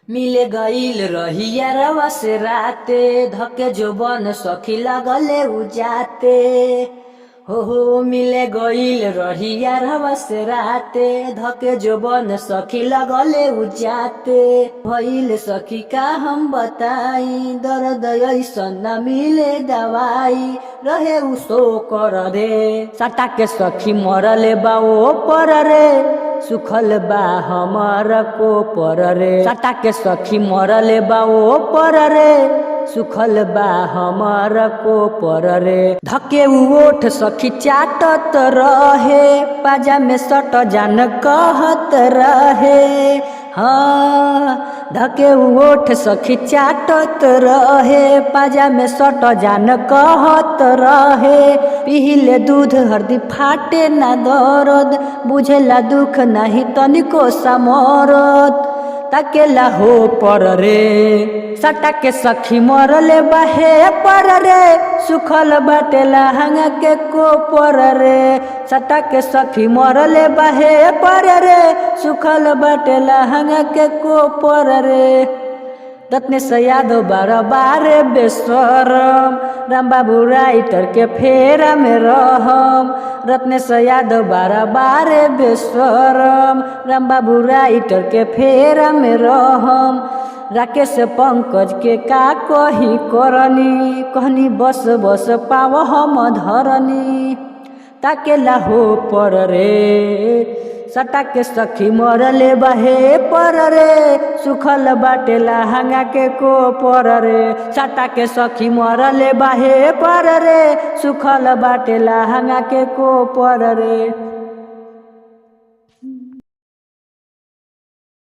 मिले गईल रहिया रवा से राते धके जो बन सखी लगले उजाते। हो मिले गईल रहिया रवा से राते धके जो बन सखी लगले उजाते। भइल सखी का हम बताई दर्द ऐसन न मिले दवाई रहे उसो कर रे सटा के सखी मरले बा ओ पर रे सुखल बा हमार को पर रे सटा के सखी मरले बा ओ पर रे सुखल बा हमार को पर रे धके ओठ सखी चाटत रहे पाजा में सट जान कहत रहे। हाँ धके ओठ सखी चाटत रहे पाजा में सट जान कहत रहे। पिहिले दूध हरदी फाटे ना दर्द बुझेला दुख नहीं तनिको समरद तकेला हो पर रे सटा के सखी मरले बाहे पर रे सुखल बाटेला हंगा के को पर रे सटा के सखी मरले बाहे पर रे सुखल बाटेला हंगा के को पर रे। रत्ने से यादव बार बारे बेसरम राम बाबू राइटर के फेरा में रहम रत्ने से यादव बार बारे बेसरम राम बाबू राइटर के फेरा में रहम राकेश पंकज के का कही करनी कहनी बस बस पाव हम धरनी ताकेला हो पर रे सटा के सखी मरले बहे पर रे सुखल बाटेला हंगा के को पर रे सटा के सखी मरले बहे पर रे सुखल बाटेला हंगा के को पर रे।